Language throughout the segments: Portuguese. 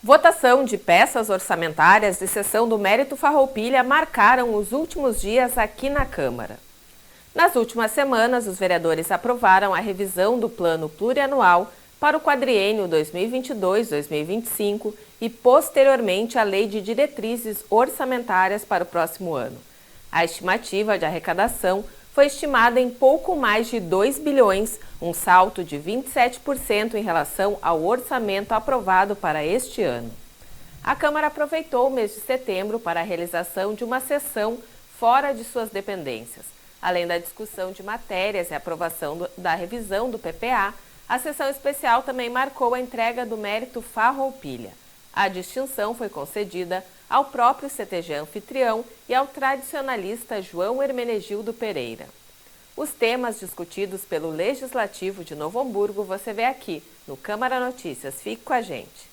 Votação de peças orçamentárias de sessão do Mérito Farroupilha marcaram os últimos dias aqui na Câmara. Nas últimas semanas, os vereadores aprovaram a revisão do Plano Plurianual para o quadriênio 2022-2025 e, posteriormente, a Lei de Diretrizes Orçamentárias para o próximo ano. A estimativa de arrecadação foi estimada em pouco mais de 2 bilhões, um salto de 27% em relação ao orçamento aprovado para este ano. A Câmara aproveitou o mês de setembro para a realização de uma sessão fora de suas dependências. Além da discussão de matérias e aprovação da revisão do PPA, a sessão especial também marcou a entrega do Mérito Farroupilha. A distinção foi concedida ao próprio CTG anfitrião e ao tradicionalista João Hermenegildo Pereira. Os temas discutidos pelo Legislativo de Novo Hamburgo você vê aqui no Câmara Notícias. Fique com a gente.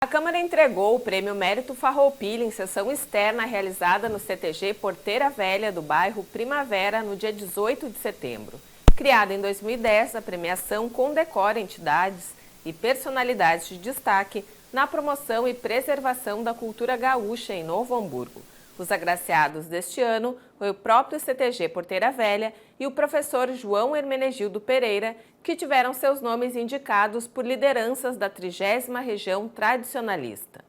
A Câmara entregou o Prêmio Mérito Farroupilha em sessão externa realizada no CTG Porteira Velha do bairro Primavera no dia 18 de setembro. Criada em 2010, a premiação condecora entidades e personalidades de destaque na promoção e preservação da cultura gaúcha em Novo Hamburgo. Os agraciados deste ano foi o próprio CTG Porteira Velha e o professor João Hermenegildo Pereira, que tiveram seus nomes indicados por lideranças da 30ª Região Tradicionalista.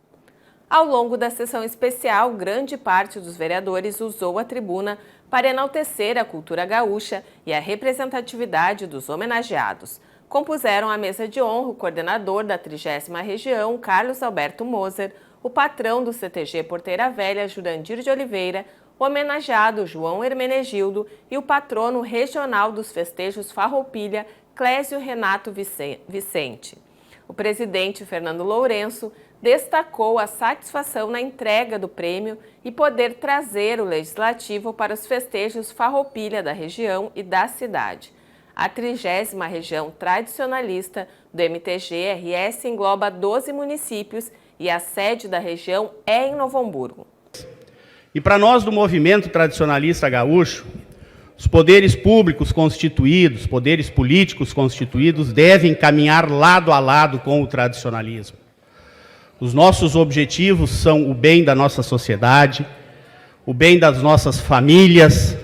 Ao longo da sessão especial, grande parte dos vereadores usou a tribuna para enaltecer a cultura gaúcha e a representatividade dos homenageados. Compuseram a mesa de honra o coordenador da 30ª Região, Carlos Alberto Moser, o patrão do CTG Porteira Velha, Jurandir de Oliveira, o homenageado João Hermenegildo e o patrono regional dos festejos Farroupilha, Clésio Renato Vicente. O presidente Fernando Lourenço destacou a satisfação na entrega do prêmio e poder trazer o Legislativo para os festejos Farroupilha da região e da cidade. A 30ª Região Tradicionalista do MTG-RS engloba 12 municípios e a sede da região é em Novo Hamburgo. E para nós do movimento tradicionalista gaúcho, os poderes públicos constituídos, poderes políticos constituídos devem caminhar lado a lado com o tradicionalismo. Os nossos objetivos são o bem da nossa sociedade, o bem das nossas famílias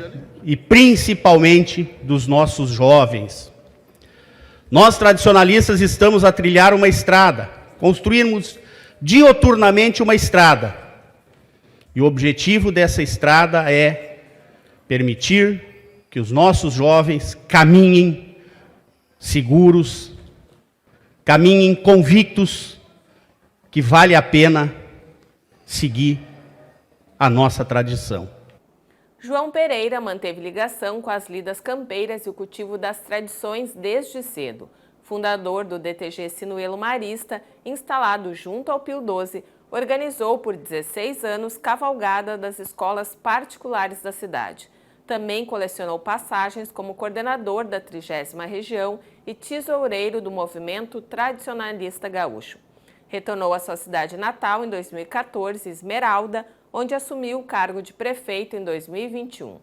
e principalmente dos nossos jovens. Nós tradicionalistas estamos a trilhar uma estrada, construirmos dioturnamente uma estrada. E o objetivo dessa estrada é permitir que os nossos jovens caminhem seguros, caminhem convictos que vale a pena seguir a nossa tradição. João Pereira manteve ligação com as lidas campeiras e o cultivo das tradições desde cedo. Fundador do DTG Sinuelo Marista, instalado junto ao Pio XII, organizou por 16 anos cavalgada das escolas particulares da cidade. Também colecionou passagens como coordenador da 30ª Região e tesoureiro do movimento tradicionalista gaúcho. Retornou à sua cidade natal em 2014, Esmeralda, onde assumiu o cargo de prefeito em 2021.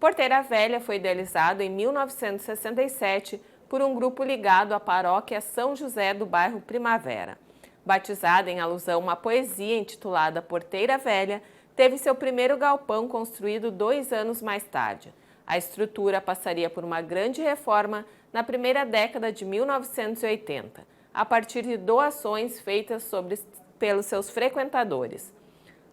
Porteira Velha foi idealizado em 1967 por um grupo ligado à paróquia São José do bairro Primavera. Batizada em alusão a uma poesia intitulada Porteira Velha, teve seu primeiro galpão construído 2 anos mais tarde. A estrutura passaria por uma grande reforma na primeira década de 1980, a partir de doações feitas pelos seus frequentadores.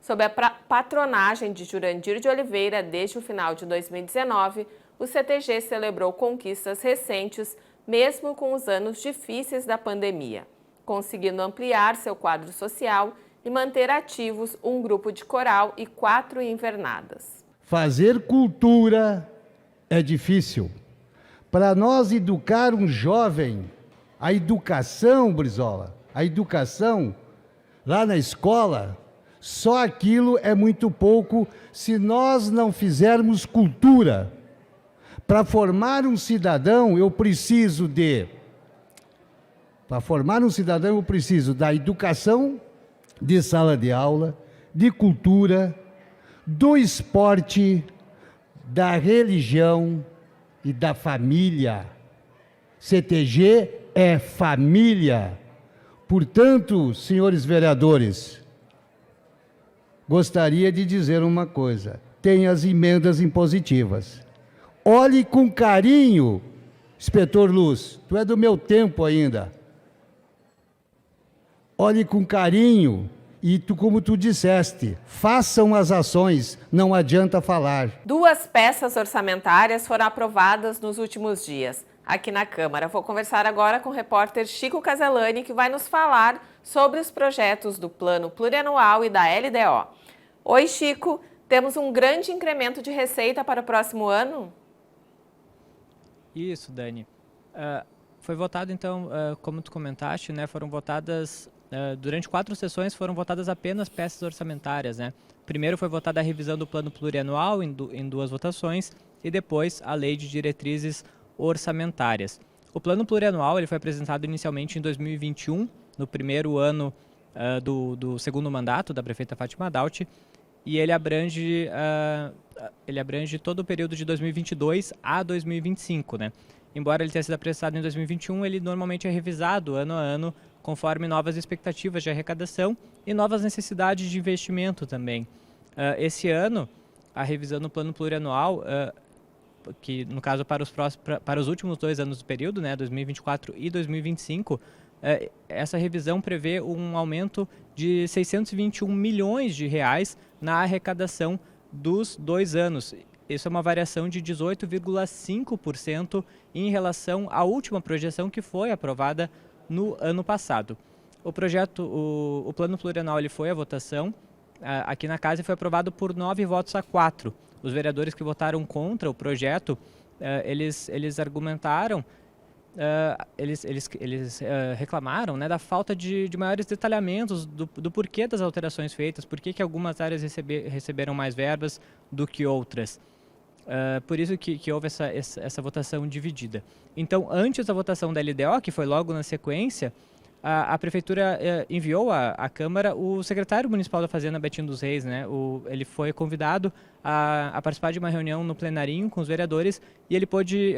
Sob a patronagem de Jurandir de Oliveira, desde o final de 2019, o CTG celebrou conquistas recentes, mesmo com os anos difíceis da pandemia, conseguindo ampliar seu quadro social e manter ativos um grupo de coral e 4 invernadas. Fazer cultura é difícil. Para nós educar um jovem, a educação, Brizola, a educação lá na escola, só aquilo é muito pouco se nós não fizermos cultura. Para formar um cidadão, eu preciso da educação de sala de aula, de cultura, do esporte, da religião e da família. CTG é família. Portanto, senhores vereadores, gostaria de dizer uma coisa: tem as emendas impositivas. Olhe com carinho, inspetor Luz, tu é do meu tempo ainda. Olhe com carinho e, como tu disseste, façam as ações, não adianta falar. 2 peças orçamentárias foram aprovadas nos últimos dias aqui na Câmara. Vou conversar agora com o repórter Chico Caselani, que vai nos falar sobre os projetos do Plano Plurianual e da LDO. Oi, Chico, temos um grande incremento de receita para o próximo ano? Isso, Dani. Foi votado, então, como tu comentaste, né, foram votadas, durante 4 sessões foram votadas apenas peças orçamentárias, né? Primeiro foi votada a revisão do Plano Plurianual em 2 votações e depois a Lei de Diretrizes Orçamentárias. O Plano Plurianual ele foi apresentado inicialmente em 2021, no primeiro ano do segundo mandato da prefeita Fátima Dauti, e ele abrange todo o período de 2022 a 2025, né? Embora ele tenha sido apresentado em 2021, ele normalmente é revisado ano a ano, conforme novas expectativas de arrecadação e novas necessidades de investimento também. Esse ano, a revisão do Plano Plurianual, que no caso para os últimos 2 anos do período, né, 2024 e 2025, essa revisão prevê um aumento de 621 milhões de reais na arrecadação dos 2 anos. Isso é uma variação de 18,5% em relação à última projeção que foi aprovada no ano passado. O Plano Plurianual ele foi à votação aqui na Casa e foi aprovado por 9 votos a 4. Os vereadores que votaram contra o projeto, eles argumentaram, eles reclamaram, né, da falta de maiores detalhamentos do porquê das alterações feitas, por que algumas áreas receberam mais verbas do que outras. Por isso que houve essa votação dividida. Então, antes da votação da LDO, que foi logo na sequência, a Prefeitura enviou à Câmara o secretário municipal da Fazenda, Betinho dos Reis, né? Ele foi convidado a participar de uma reunião no plenarinho com os vereadores e ele pôde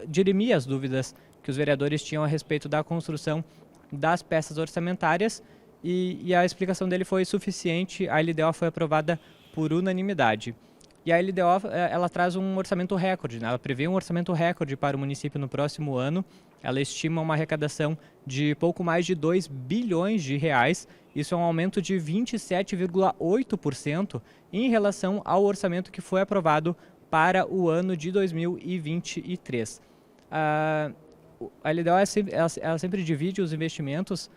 dirimir as dúvidas que os vereadores tinham a respeito da construção das peças orçamentárias e a explicação dele foi suficiente. A LDO foi aprovada por unanimidade. E a LDO, ela traz um orçamento recorde, né? Ela prevê um orçamento recorde para o município no próximo ano. Ela estima uma arrecadação de pouco mais de 2 bilhões de reais. Isso é um aumento de 27,8% em relação ao orçamento que foi aprovado para o ano de 2023. A LDO ela sempre divide os investimentos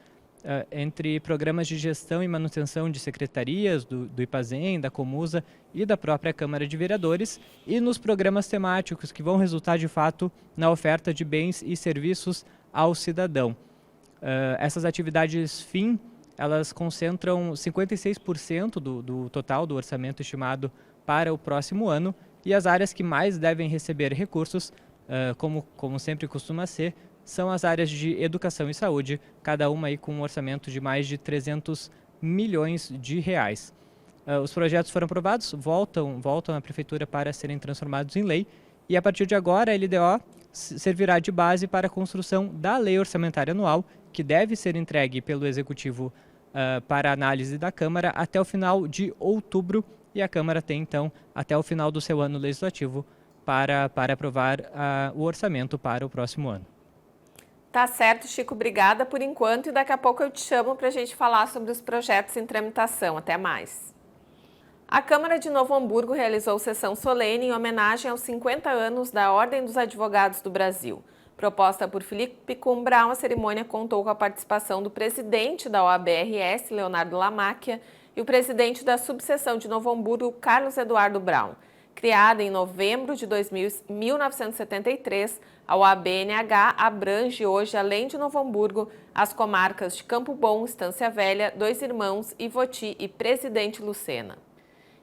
entre programas de gestão e manutenção de secretarias do IPAZEM, da Comusa e da própria Câmara de Vereadores e nos programas temáticos que vão resultar de fato na oferta de bens e serviços ao cidadão. Essas atividades fim, elas concentram 56% do total do orçamento estimado para o próximo ano e as áreas que mais devem receber recursos, como sempre costuma ser, são as áreas de educação e saúde, cada uma aí com um orçamento de mais de 300 milhões de reais. Os projetos foram aprovados, voltam à Prefeitura para serem transformados em lei e a partir de agora a LDO servirá de base para a construção da Lei Orçamentária Anual, que deve ser entregue pelo Executivo para análise da Câmara até o final de outubro e a Câmara tem então até o final do seu ano legislativo para aprovar o orçamento para o próximo ano. Tá certo, Chico, obrigada por enquanto e daqui a pouco eu te chamo para a gente falar sobre os projetos em tramitação. Até mais. A Câmara de Novo Hamburgo realizou sessão solene em homenagem aos 50 anos da Ordem dos Advogados do Brasil. Proposta por Felipe Kumbraun, a cerimônia contou com a participação do presidente da OAB-RS, Leonardo Lamáquia, e o presidente da subseção de Novo Hamburgo, Carlos Eduardo Braun. Criada em novembro de 1973, a OAB-NH abrange hoje, além de Novo Hamburgo, as comarcas de Campo Bom, Estância Velha, Dois Irmãos, Ivoti e Presidente Lucena.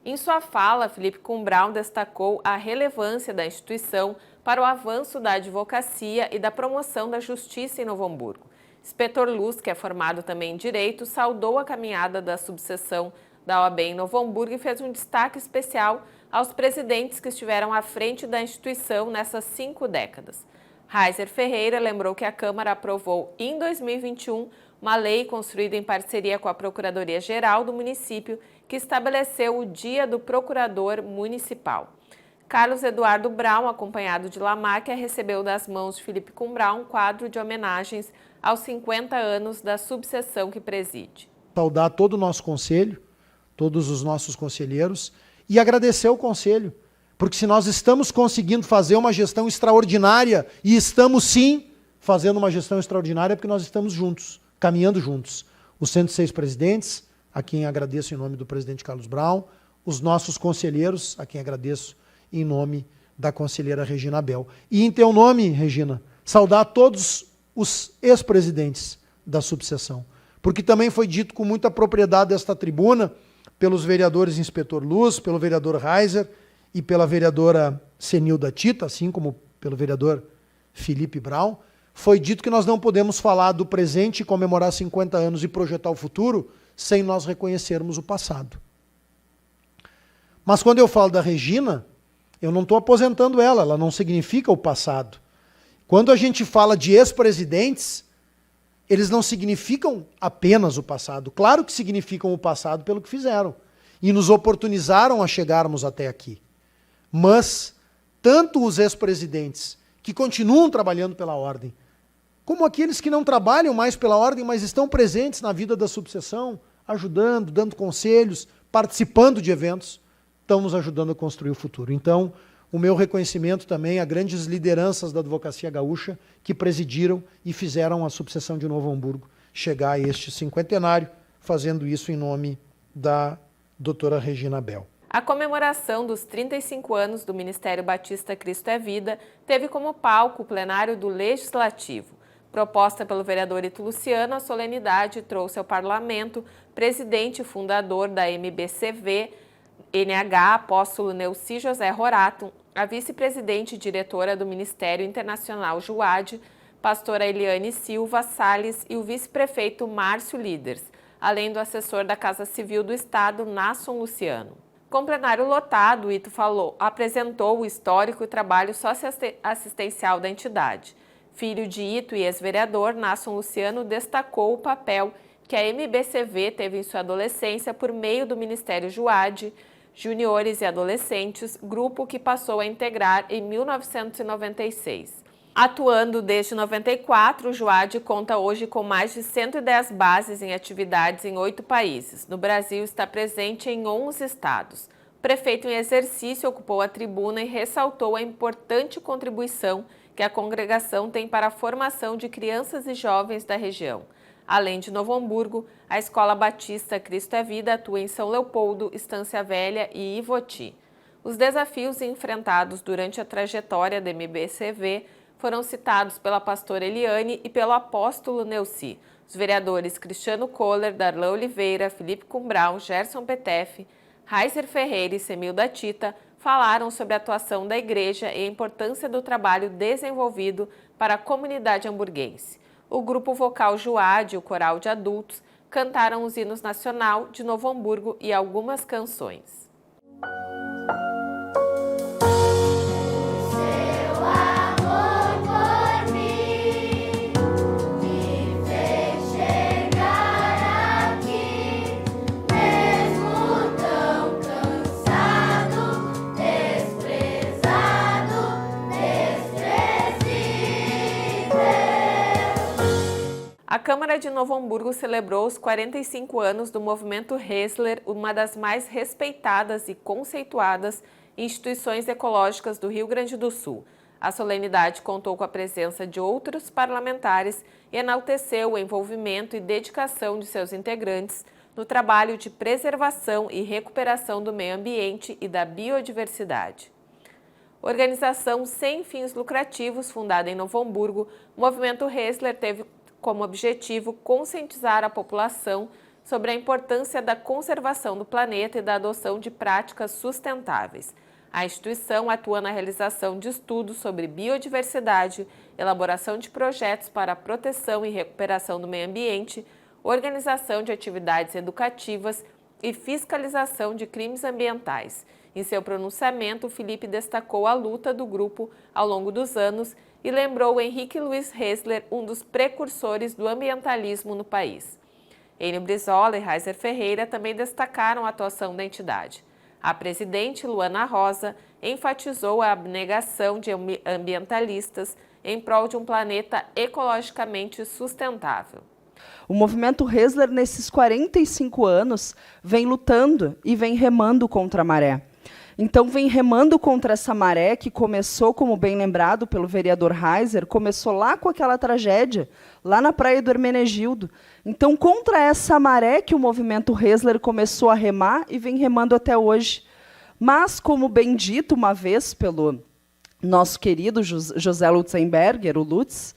Em sua fala, Felipe Kumbraun destacou a relevância da instituição para o avanço da advocacia e da promoção da justiça em Novo Hamburgo. Inspetor Luz, que é formado também em Direito, saudou a caminhada da subseção da OAB em Novo Hamburgo e fez um destaque especial aos presidentes que estiveram à frente da instituição nessas 5 décadas. Reiser Ferreira lembrou que a Câmara aprovou em 2021 uma lei construída em parceria com a Procuradoria-Geral do município que estabeleceu o Dia do Procurador Municipal. Carlos Eduardo Braun, acompanhado de Lamáquia, recebeu das mãos de Felipe Cumbrão um quadro de homenagens aos 50 anos da subseção que preside. Saudar todo o nosso conselho, todos os nossos conselheiros e agradecer ao conselho, porque se nós estamos conseguindo fazer uma gestão extraordinária, e estamos sim fazendo uma gestão extraordinária porque nós estamos juntos, caminhando juntos. Os 106 presidentes, a quem agradeço em nome do presidente Carlos Braun, os nossos conselheiros, a quem agradeço em nome da conselheira Regina Bel. E em teu nome, Regina, saudar todos os ex-presidentes da subseção, porque também foi dito com muita propriedade desta tribuna, pelos vereadores Inspetor Luz, pelo vereador Reiser e pela vereadora Senilda Tita, assim como pelo vereador Felipe Braun, foi dito que nós não podemos falar do presente, comemorar 50 anos e projetar o futuro sem nós reconhecermos o passado. Mas quando eu falo da Regina, eu não estou aposentando ela não significa o passado. Quando a gente fala de ex-presidentes, eles não significam apenas o passado. Claro que significam o passado pelo que fizeram. E nos oportunizaram a chegarmos até aqui. Mas, tanto os ex-presidentes, que continuam trabalhando pela ordem, como aqueles que não trabalham mais pela ordem, mas estão presentes na vida da subseção, ajudando, dando conselhos, participando de eventos, estão nos ajudando a construir o futuro. Então, o meu reconhecimento também a grandes lideranças da advocacia gaúcha que presidiram e fizeram a subseção de Novo Hamburgo chegar a este cinquentenário, fazendo isso em nome da doutora Regina Bel. A comemoração dos 35 anos do Ministério Batista Cristo é Vida teve como palco o plenário do Legislativo. Proposta pelo vereador Ito Luciano, a solenidade trouxe ao parlamento presidente e fundador da MBCV, NH, apóstolo Neuci José Rorato, a vice-presidente e diretora do Ministério Internacional JUAD, pastora Eliane Silva Salles e o vice-prefeito Márcio Líders, além do assessor da Casa Civil do Estado, Nasson Luciano. Com o plenário lotado, Ito apresentou o histórico e trabalho socioassistencial da entidade. Filho de Ito e ex-vereador, Nasson Luciano destacou o papel que a MBCV teve em sua adolescência por meio do Ministério JUAD, Juniores e Adolescentes, grupo que passou a integrar em 1996. Atuando desde 94, o JUAD conta hoje com mais de 110 bases em atividades em 8 países. No Brasil, está presente em 11 estados. O prefeito em exercício ocupou a tribuna e ressaltou a importante contribuição que a congregação tem para a formação de crianças e jovens da região. Além de Novo Hamburgo, a Escola Batista Cristo é Vida atua em São Leopoldo, Estância Velha e Ivoti. Os desafios enfrentados durante a trajetória da MBCV foram citados pela pastora Eliane e pelo apóstolo Neuci. Os vereadores Cristiano Kohler, Darlan Oliveira, Felipe Cumbrão, Gerson Petef, Reiser Ferreira e Semilda Tita falaram sobre a atuação da igreja e a importância do trabalho desenvolvido para a comunidade hamburguense. O grupo vocal JUAD e o coral de adultos cantaram os hinos nacional de Novo Hamburgo e algumas canções. A Câmara de Novo Hamburgo celebrou os 45 anos do Movimento Hessler, uma das mais respeitadas e conceituadas instituições ecológicas do Rio Grande do Sul. A solenidade contou com a presença de outros parlamentares e enalteceu o envolvimento e dedicação de seus integrantes no trabalho de preservação e recuperação do meio ambiente e da biodiversidade. Organização sem fins lucrativos, fundada em Novo Hamburgo, o Movimento Hessler teve como objetivo conscientizar a população sobre a importância da conservação do planeta e da adoção de práticas sustentáveis. A instituição atua na realização de estudos sobre biodiversidade, elaboração de projetos para a proteção e recuperação do meio ambiente, organização de atividades educativas e fiscalização de crimes ambientais. Em seu pronunciamento, Felipe destacou a luta do grupo ao longo dos anos e lembrou Henrique Luiz Hessler, um dos precursores do ambientalismo no país. Enio Brizola e Reiser Ferreira também destacaram a atuação da entidade. A presidente Luana Rosa enfatizou a abnegação de ambientalistas em prol de um planeta ecologicamente sustentável. O movimento Hessler, nesses 45 anos, vem lutando e vem remando contra a maré. Então, vem remando contra essa maré que começou, como bem lembrado pelo vereador Reiser, começou lá com aquela tragédia, lá na Praia do Hermenegildo. Então, contra essa maré que o movimento Hessler começou a remar e vem remando até hoje. Mas, como bem dito uma vez pelo nosso querido José Lutzenberger, o Lutz,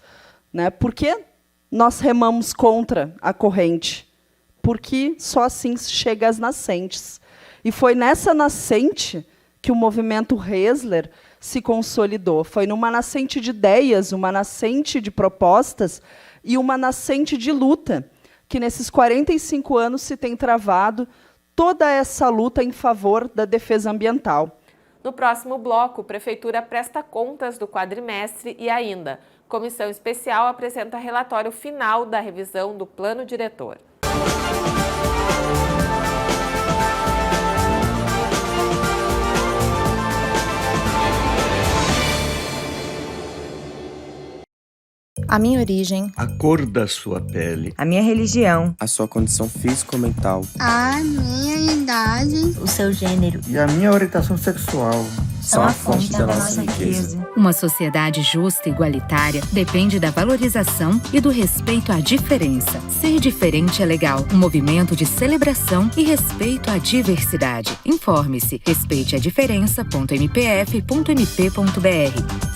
né, por que nós remamos contra a corrente? Porque só assim chega às nascentes. E foi nessa nascente que o movimento Hessler se consolidou. Foi numa nascente de ideias, uma nascente de propostas e uma nascente de luta, que nesses 45 anos se tem travado toda essa luta em favor da defesa ambiental. No próximo bloco, a Prefeitura presta contas do quadrimestre e ainda, Comissão Especial apresenta relatório final da revisão do Plano Diretor. A minha origem, a cor da sua pele, a minha religião, a sua condição físico-mental, a minha idade, o seu gênero e a minha orientação sexual são a fonte da nossa riqueza. Uma sociedade justa e igualitária depende da valorização e do respeito à diferença. Ser diferente é legal. Um movimento de celebração e respeito à diversidade. Informe-se. respeiteadiferença.mpf.mp.br.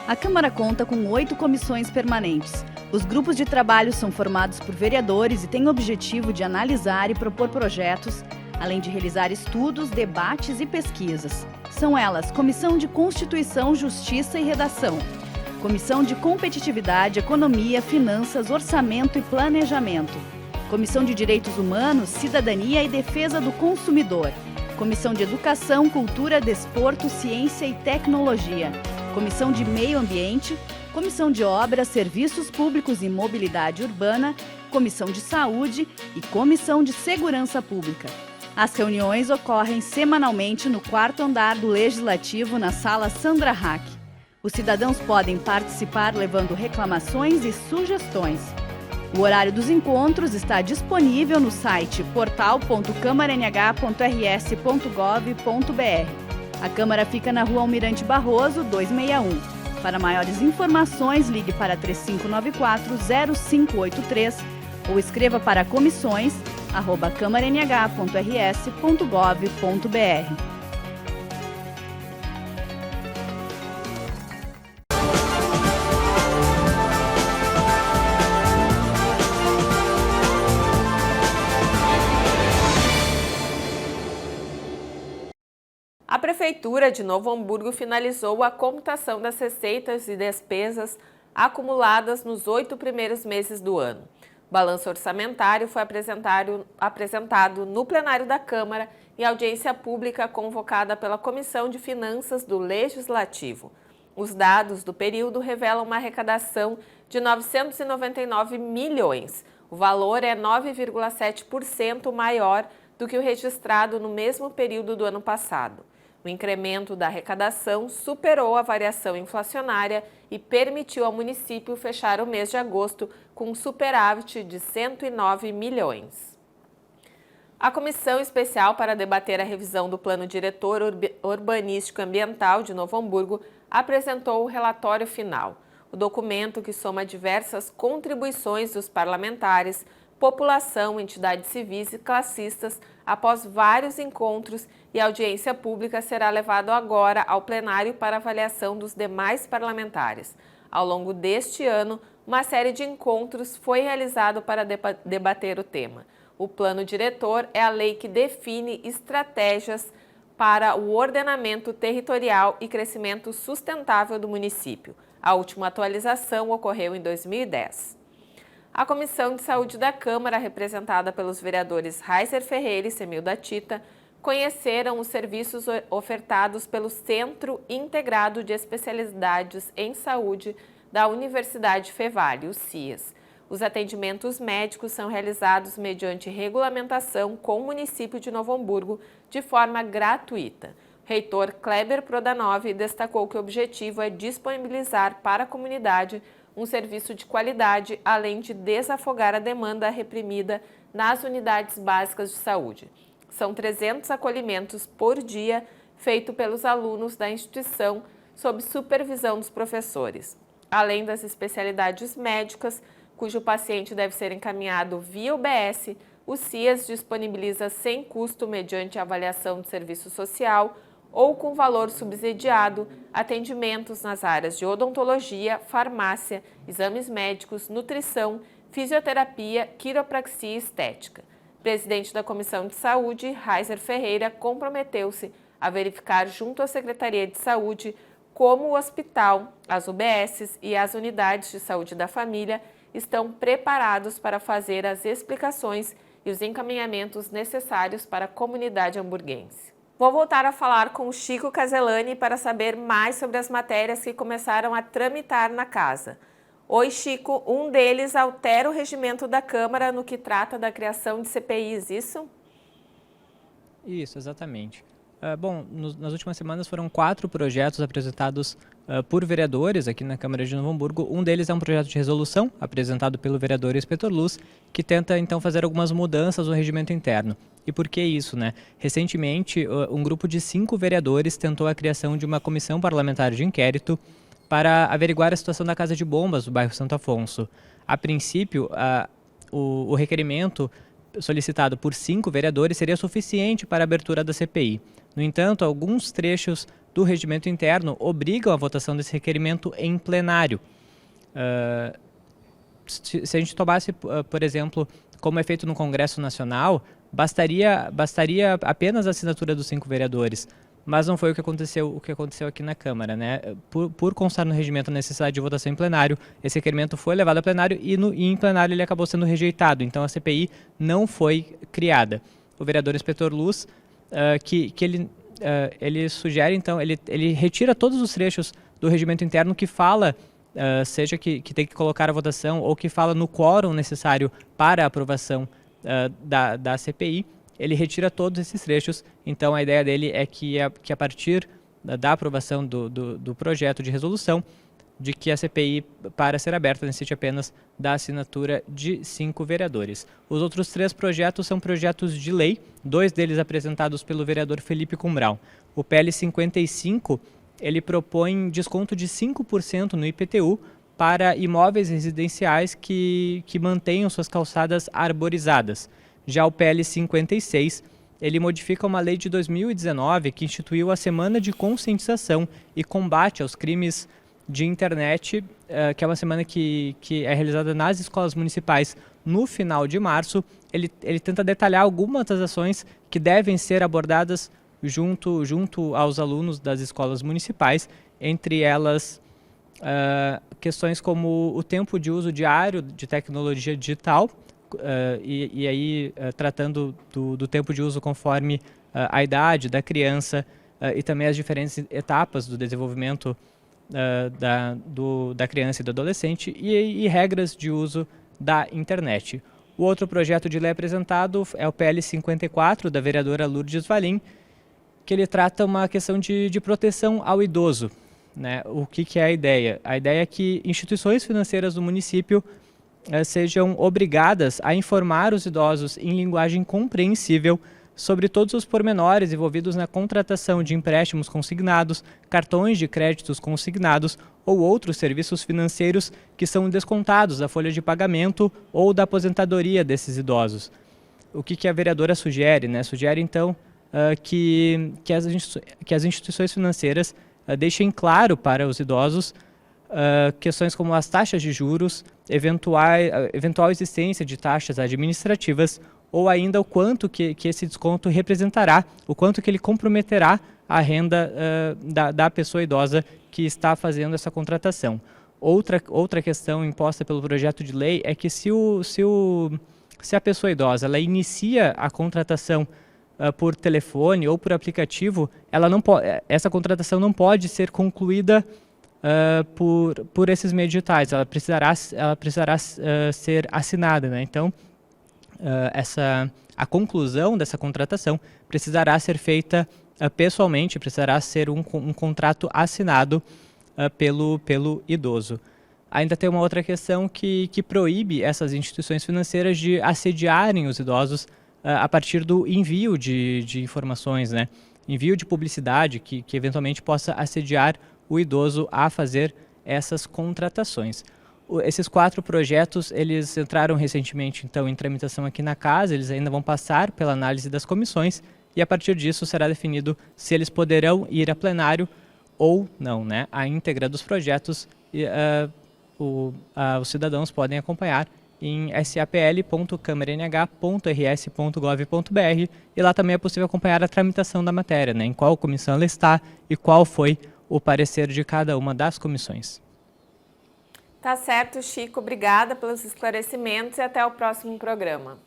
A Câmara conta com 8 comissões permanentes. Os grupos de trabalho são formados por vereadores e têm o objetivo de analisar e propor projetos, além de realizar estudos, debates e pesquisas. São elas: Comissão de Constituição, Justiça e Redação, Comissão de Competitividade, Economia, Finanças, Orçamento e Planejamento, Comissão de Direitos Humanos, Cidadania e Defesa do Consumidor, Comissão de Educação, Cultura, Desporto, Ciência e Tecnologia, Comissão de Meio Ambiente, Comissão de Obras, Serviços Públicos e Mobilidade Urbana, Comissão de Saúde e Comissão de Segurança Pública. As reuniões ocorrem semanalmente no 4º andar do Legislativo, na Sala Sandra Hack. Os cidadãos podem participar levando reclamações e sugestões. O horário dos encontros está disponível no site portal.câmaranh.rs.gov.br. A Câmara fica na Rua Almirante Barroso, 261. Para maiores informações, ligue para 3594-0583 ou escreva para comissões@câmaranh.rs.gov.br. A Prefeitura de Novo Hamburgo finalizou a computação das receitas e despesas acumuladas nos 8 primeiros meses do ano. O balanço orçamentário foi apresentado no plenário da Câmara em audiência pública convocada pela Comissão de Finanças do Legislativo. Os dados do período revelam uma arrecadação de 999 milhões. O valor é 9,7% maior do que o registrado no mesmo período do ano passado. O incremento da arrecadação superou a variação inflacionária e permitiu ao município fechar o mês de agosto com um superávit de 109 milhões. A Comissão Especial para debater a revisão do Plano Diretor Urbanístico Ambiental de Novo Hamburgo apresentou o relatório final. O documento, que soma diversas contribuições dos parlamentares, população, entidades civis e classistas, após vários encontros e audiência pública, será levado agora ao plenário para avaliação dos demais parlamentares. Ao longo deste ano, uma série de encontros foi realizado para debater o tema. O Plano Diretor é a lei que define estratégias para o ordenamento territorial e crescimento sustentável do município. A última atualização ocorreu em 2010. A Comissão de Saúde da Câmara, representada pelos vereadores Raizer Ferreira e Semilda Tita, conheceram os serviços ofertados pelo Centro Integrado de Especialidades em Saúde da Universidade Fevale, o CIES. Os atendimentos médicos são realizados mediante regulamentação com o município de Novo Hamburgo de forma gratuita. O reitor Kleber Prodanov destacou que o objetivo é disponibilizar para a comunidade um serviço de qualidade, além de desafogar a demanda reprimida nas unidades básicas de saúde. São 300 acolhimentos por dia, feito pelos alunos da instituição, sob supervisão dos professores. Além das especialidades médicas, cujo paciente deve ser encaminhado via UBS, o CIES disponibiliza sem custo, mediante avaliação de serviço social ou com valor subsidiado, atendimentos nas áreas de odontologia, farmácia, exames médicos, nutrição, fisioterapia, quiropraxia e estética. O presidente da Comissão de Saúde, Raizer Ferreira, comprometeu-se a verificar junto à Secretaria de Saúde como o hospital, as UBSs e as unidades de saúde da família estão preparados para fazer as explicações e os encaminhamentos necessários para a comunidade hamburguense. Vou voltar a falar com o Chico Caselani para saber mais sobre as matérias que começaram a tramitar na casa. Oi, Chico. Um deles altera o regimento da Câmara no que trata da criação de CPIs, isso? Isso, exatamente. Nas últimas semanas foram 4 projetos apresentados por vereadores aqui na Câmara de Novo Hamburgo. Um deles é um projeto de resolução apresentado pelo vereador Espetor Luz, que tenta então fazer algumas mudanças no regimento interno. E por que isso, né? Recentemente, um grupo de 5 vereadores tentou a criação de uma comissão parlamentar de inquérito para averiguar a situação da Casa de Bombas do bairro Santo Afonso. A princípio, o requerimento solicitado por 5 vereadores seria suficiente para a abertura da CPI. No entanto, alguns trechos do regimento interno obrigam a votação desse requerimento em plenário. Se a gente tomasse, por exemplo, como é feito no Congresso Nacional, bastaria apenas a assinatura dos 5 vereadores. Mas não foi o que aconteceu aqui na Câmara, né? Por constar no regimento a necessidade de votação em plenário, esse requerimento foi levado a plenário e em plenário ele acabou sendo rejeitado. Então a CPI não foi criada. O vereador Espetor Luz, ele sugere, então, ele retira todos os trechos do regimento interno que fala, seja que tem que colocar a votação ou que fala no quórum necessário para a aprovação da CPI. Ele retira todos esses trechos, então a ideia dele é que a partir da aprovação do projeto de resolução, de que a CPI, para ser aberta, necessite apenas da assinatura de 5 vereadores. Os outros 3 projetos são projetos de lei, 2 deles apresentados pelo vereador Felipe Cumbrão. O PL 55, ele propõe desconto de 5% no IPTU para imóveis residenciais que mantenham suas calçadas arborizadas. Já o PL 56, ele modifica uma lei de 2019 que instituiu a Semana de Conscientização e Combate aos Crimes de Internet, que é uma semana que é realizada nas escolas municipais no final de março. Ele tenta detalhar algumas das ações que devem ser abordadas junto aos alunos das escolas municipais, entre elas questões como o tempo de uso diário de tecnologia digital, e aí tratando do tempo de uso conforme a idade da criança e também as diferentes etapas do desenvolvimento da criança e do adolescente e regras de uso da internet. O outro projeto de lei apresentado é o PL 54, da vereadora Lourdes Valim, que ele trata uma questão de proteção ao idoso, né? O que é a ideia? A ideia é que instituições financeiras do município sejam obrigadas a informar os idosos em linguagem compreensível sobre todos os pormenores envolvidos na contratação de empréstimos consignados, cartões de créditos consignados ou outros serviços financeiros que são descontados da folha de pagamento ou da aposentadoria desses idosos. O que a vereadora sugere, né? Sugere, então, que as instituições financeiras deixem claro para os idosos questões como as taxas de juros, eventual existência de taxas administrativas, ou ainda o quanto que esse desconto representará, o quanto que ele comprometerá a renda da pessoa idosa que está fazendo essa contratação. Outra questão imposta pelo projeto de lei é que se a pessoa idosa ela inicia a contratação por telefone ou por aplicativo, essa contratação não pode ser concluída por esses meios digitais, ela precisará ser assinada, né? Então, a conclusão dessa contratação precisará ser feita pessoalmente, precisará ser um contrato assinado pelo idoso. Ainda tem uma outra questão que proíbe essas instituições financeiras de assediarem os idosos a partir do envio de informações, né? Envio de publicidade que eventualmente possa assediar o idoso a fazer essas contratações. Esses 4 projetos, eles entraram recentemente, então, em tramitação aqui na casa, eles ainda vão passar pela análise das comissões e, a partir disso, será definido se eles poderão ir a plenário ou não, né? A íntegra dos projetos, os cidadãos podem acompanhar em sapl.câmaranh.rs.gov.br e lá também é possível acompanhar a tramitação da matéria, né? Em qual comissão ela está e qual foi o parecer de cada uma das comissões. Tá certo, Chico. Obrigada pelos esclarecimentos e até o próximo programa.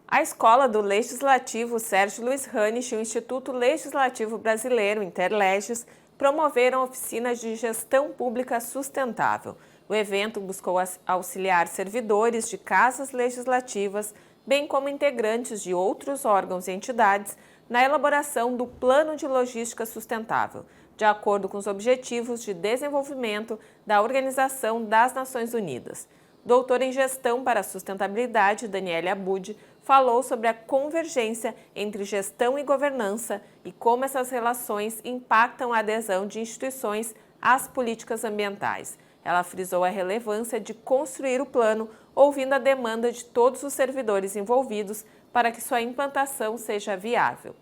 A Escola do Legislativo Sérgio Luiz Ranisch e o Instituto Legislativo Brasileiro, Interleges, promoveram oficinas de gestão pública sustentável. O evento buscou auxiliar servidores de casas legislativas, bem como integrantes de outros órgãos e entidades, na elaboração do Plano de Logística Sustentável, de acordo com os Objetivos de Desenvolvimento da Organização das Nações Unidas. Doutora em Gestão para a Sustentabilidade, Daniela Abud, falou sobre a convergência entre gestão e governança e como essas relações impactam a adesão de instituições às políticas ambientais. Ela frisou a relevância de construir o plano, ouvindo a demanda de todos os servidores envolvidos para que sua implantação seja viável.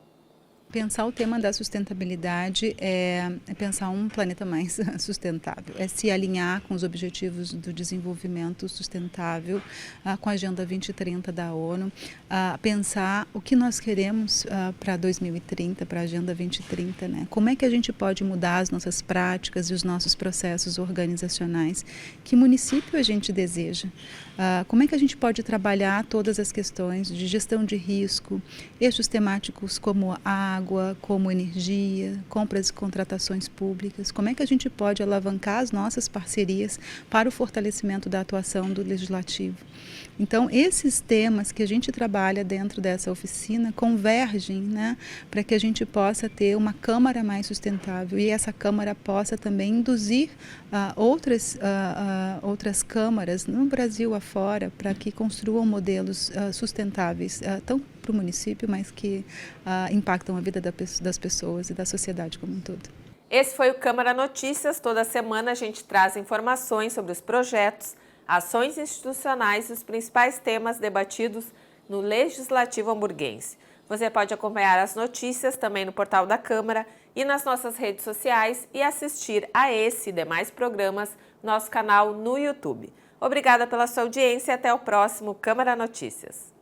Pensar o tema da sustentabilidade é pensar um planeta mais sustentável, é se alinhar com os objetivos do desenvolvimento sustentável, com a Agenda 2030 da ONU, pensar o que nós queremos para 2030, para a Agenda 2030, né? Como é que a gente pode mudar as nossas práticas e os nossos processos organizacionais, que município a gente deseja, como é que a gente pode trabalhar todas as questões de gestão de risco, eixos temáticos como água, como energia, compras e contratações públicas, como é que a gente pode alavancar as nossas parcerias para o fortalecimento da atuação do Legislativo. Então, esses temas que a gente trabalha dentro dessa oficina convergem, né, para que a gente possa ter uma Câmara mais sustentável e essa Câmara possa também induzir outras câmaras no Brasil afora para que construam modelos sustentáveis, tão para o município, mas que impactam a vida das pessoas e da sociedade como um todo. Esse foi o Câmara Notícias. Toda semana a gente traz informações sobre os projetos, ações institucionais e os principais temas debatidos no Legislativo Hamburguense. Você pode acompanhar as notícias também no portal da Câmara e nas nossas redes sociais e assistir a esse e demais programas no nosso canal no YouTube. Obrigada pela sua audiência e até o próximo Câmara Notícias.